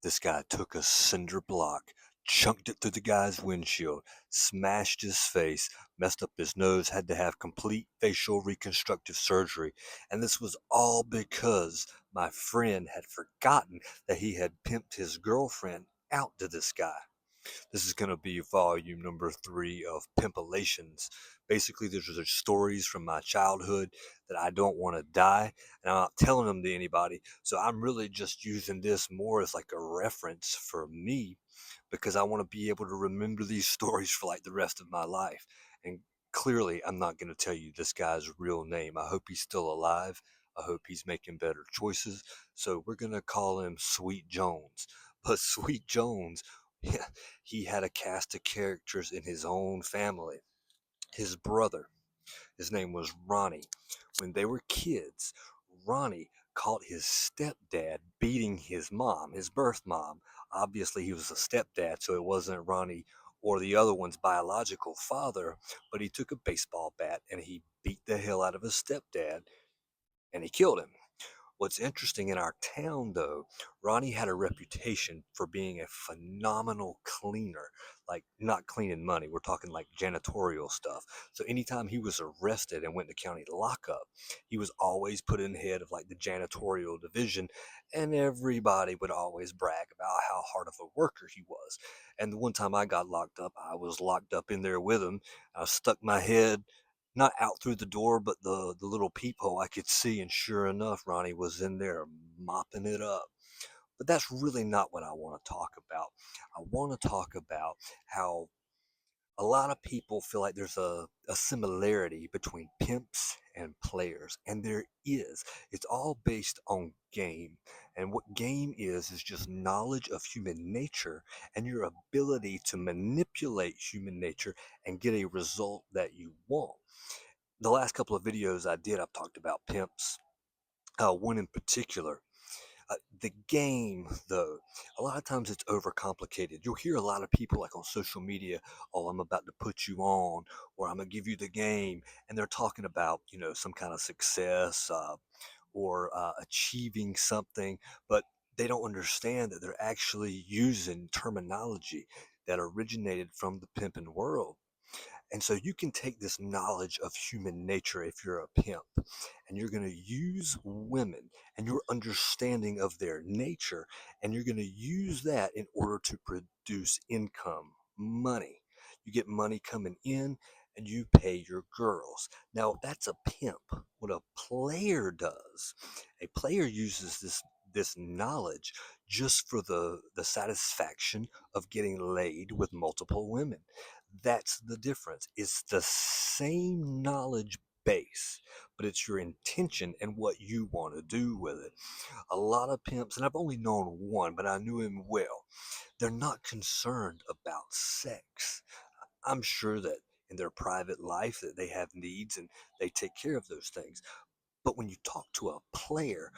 This guy took a cinder block, chunked it through the guy's windshield, smashed his face, messed up his nose, had to have complete facial reconstructive surgery. And this was all because my friend had forgotten that he had pimped his girlfriend out to this guy. This is going to be volume number 3 of Pimpalations. Basically, these are stories from my childhood that I don't want to die, and I'm not telling them to anybody. So I'm really just using this more as like a reference for me because I want to be able to remember these stories for like the rest of my life. And clearly, I'm not going to tell you this guy's real name. I hope he's still alive. I hope he's making better choices. So we're going to call him Sweet Jones. But Sweet Jones, yeah, he had a cast of characters in his own family. His brother, his name was Ronnie. When they were kids, Ronnie caught his stepdad beating his mom, his birth mom. Obviously, he was a stepdad, so it wasn't Ronnie or the other one's biological father, but he took a baseball bat and he beat the hell out of his stepdad and he killed him. What's interesting in our town, though, Ronnie had a reputation for being a phenomenal cleaner, like not cleaning money. We're talking like janitorial stuff. So anytime he was arrested and went to county lockup, he was always put in head of like the janitorial division, and everybody would always brag about how hard of a worker he was. And the one time I got locked up, I was locked up in there with him. I stuck my head not out through the door, but the little peephole I could see, and sure enough, Ronnie was in there mopping it up. But that's really not what I want to talk about. I want to talk about how a lot of people feel like there's a similarity between pimps and players, and there is. It's all based on game. And what game is just knowledge of human nature and your ability to manipulate human nature and get a result that you want. The last couple of videos I did, I've talked about pimps. One in particular, the game, though, a lot of times it's overcomplicated. You'll hear a lot of people like on social media, oh, I'm about to put you on, or I'm going to give you the game. And they're talking about, some kind of success or achieving something, but they don't understand that they're actually using terminology that originated from the pimping world. And so you can take this knowledge of human nature if you're a pimp, and you're going to use women and your understanding of their nature, and you're going to use that in order to produce income, money. You get money coming in and you pay your girls. Now, that's a pimp. What a player does, a player uses this knowledge just for the satisfaction of getting laid with multiple women. That's the difference. It's the same knowledge base, but it's your intention and what you want to do with it. A lot of pimps, and I've only known one, but I knew him well, they're not concerned about sex. I'm sure that in their private life that they have needs and they take care of those things. But when you talk to a player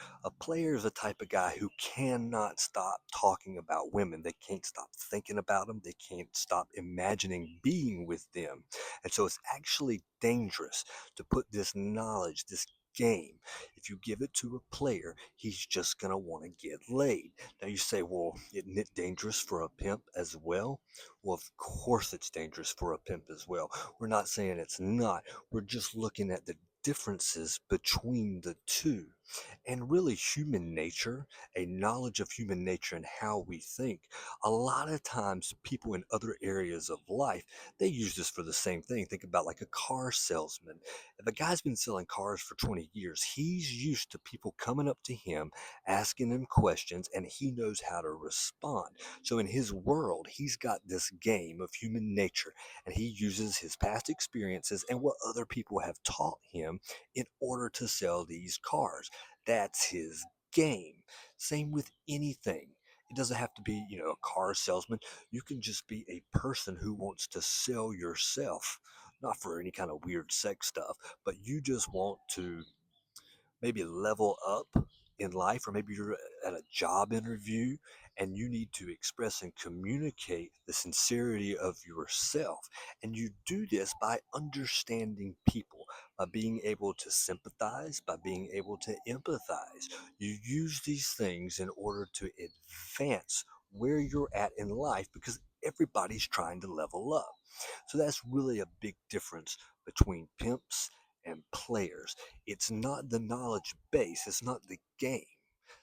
is the type of guy who cannot stop talking about women. They can't stop thinking about them. They can't stop imagining being with them. And so it's actually dangerous to put this knowledge, this game, if you give it to a player, he's just going to want to get laid. Now you say, well, isn't it dangerous for a pimp as well? Well, of course it's dangerous for a pimp as well. We're not saying it's not. We're just looking at the differences between the two. And really, human nature, a knowledge of human nature and how we think, a lot of times people in other areas of life, they use this for the same thing. Think about like a car salesman. If a guy's been selling cars for 20 years, he's used to people coming up to him, asking him questions, and he knows how to respond. So in his world, he's got this game of human nature, and he uses his past experiences and what other people have taught him in order to sell these cars. That's his game. Same with anything. It doesn't have to be, a car salesman. You can just be a person who wants to sell yourself, not for any kind of weird sex stuff, but you just want to maybe level up in life, or maybe you're at a job interview and you need to express and communicate the sincerity of yourself. And you do this by understanding people, by being able to sympathize, by being able to empathize. You use these things in order to advance where you're at in life because everybody's trying to level up. So that's really a big difference between pimps and players. It's not the knowledge base, it's not the game.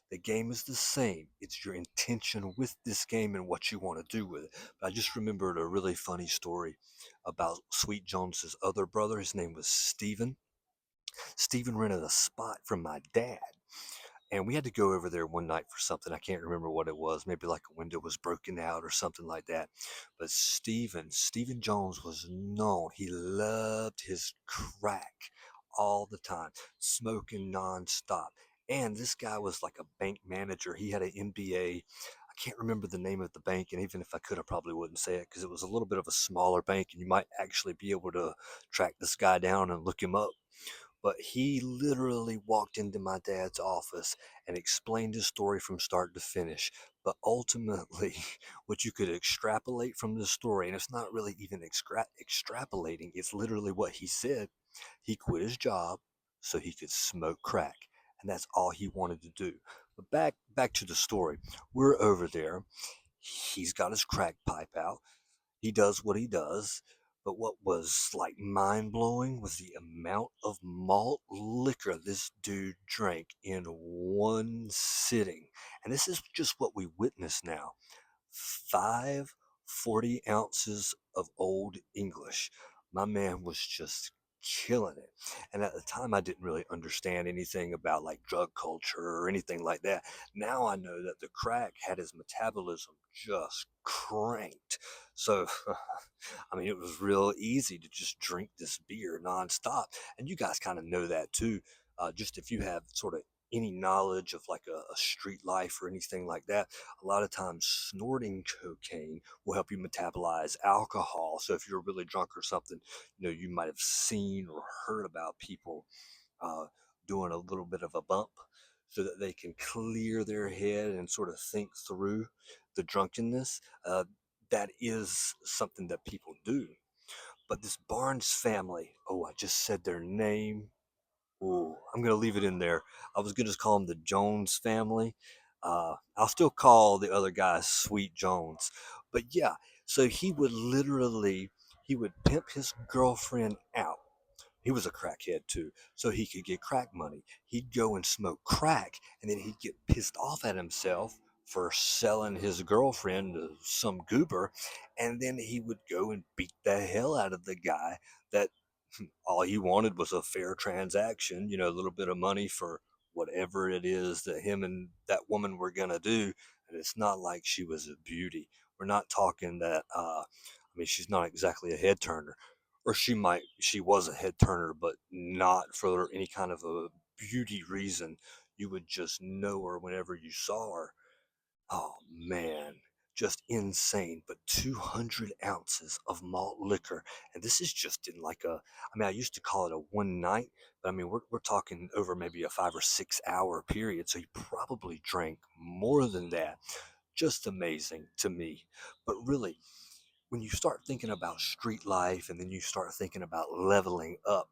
The game is the same. It's your intention with this game and what you want to do with it. But I just remembered a really funny story about Sweet Jones's other brother. His name was Steven. Steven rented a spot from my dad. And we had to go over there one night for something. I can't remember what it was. Maybe like a window was broken out or something like that. But Steven Jones was known. He loved his crack all the time, smoking nonstop. And this guy was like a bank manager. He had an MBA. I can't remember the name of the bank, and even if I could, I probably wouldn't say it because it was a little bit of a smaller bank, and you might actually be able to track this guy down and look him up. But he literally walked into my dad's office and explained his story from start to finish. But ultimately, what you could extrapolate from the story, and it's not really even extrapolating, it's literally what he said. He quit his job so he could smoke crack. And that's all he wanted to do. But back to the story. We're over there. He's got his crack pipe out. He does what he does. But what was like mind blowing was the amount of malt liquor this dude drank in one sitting. And this is just what we witness now. Five 40 ounces of Old English. My man was just killing it. And at the time, I didn't really understand anything about like drug culture or anything like that. Now I know that the crack had his metabolism just cranked. So, I mean, it was real easy to just drink this beer nonstop. And you guys kind of know that too. Just if you have sort of any knowledge of like a street life or anything like that, a lot of times snorting cocaine will help you metabolize alcohol. So if you're really drunk or something, you might have seen or heard about people uh, doing a little bit of a bump so that they can clear their head and sort of think through the drunkenness. That is something that people do. But this Barnes family, oh, I just said their name. Ooh, I'm gonna leave it in there. I was gonna just call them the Jones family. I'll still call the other guy Sweet Jones, but yeah. So he would pimp his girlfriend out. He was a crackhead too, so he could get crack money. He'd go and smoke crack, and then he'd get pissed off at himself for selling his girlfriend to some goober, and then he would go and beat the hell out of the guy that all he wanted was a fair transaction, a little bit of money for whatever it is that him and that woman were going to do. And it's not like she was a beauty. We're not talking that, I mean, she's not exactly a head turner. Or she was a head turner, but not for any kind of a beauty reason. You would just know her whenever you saw her. Oh man, just insane. But 200 ounces of malt liquor. And this is just in like I mean, I used to call it a one night, but I mean, we're talking over maybe a 5 or 6 hour period. So he probably drank more than that. Just amazing to me. But really, when you start thinking about street life and then you start thinking about leveling up,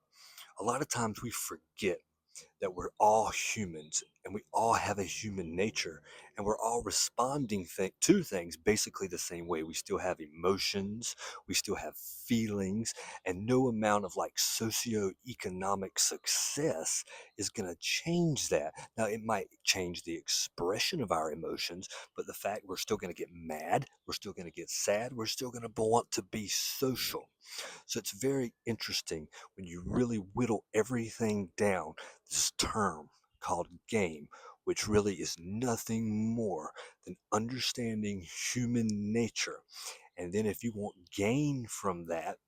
a lot of times we forget that we're all humans and we all have a human nature and we're all responding to things basically the same way. We still have emotions, we still have feelings, and no amount of like socioeconomic success is going to change that. Now, it might change the expression of our emotions, but the fact we're still going to get mad, we're still going to get sad, we're still going to want to be social. So it's very interesting when you really whittle everything down, this term called game, which really is nothing more than understanding human nature. And then if you want gain from that,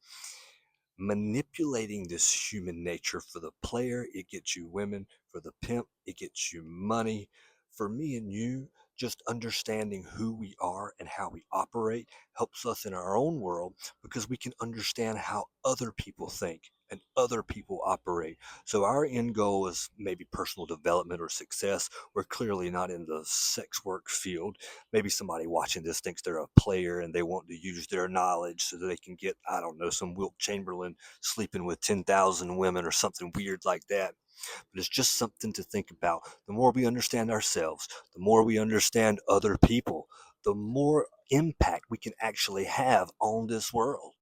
manipulating this human nature. For the player, it gets you women. For the pimp, it gets you money. For me and you, just understanding who we are and how we operate helps us in our own world because we can understand how other people think and other people operate. So our end goal is maybe personal development or success. We're clearly not in the sex work field. Maybe somebody watching this thinks they're a player and they want to use their knowledge so that they can get, I don't know, some Wilt Chamberlain sleeping with 10,000 women or something weird like that. But it's just something to think about. The more we understand ourselves, the more we understand other people, the more impact we can actually have on this world.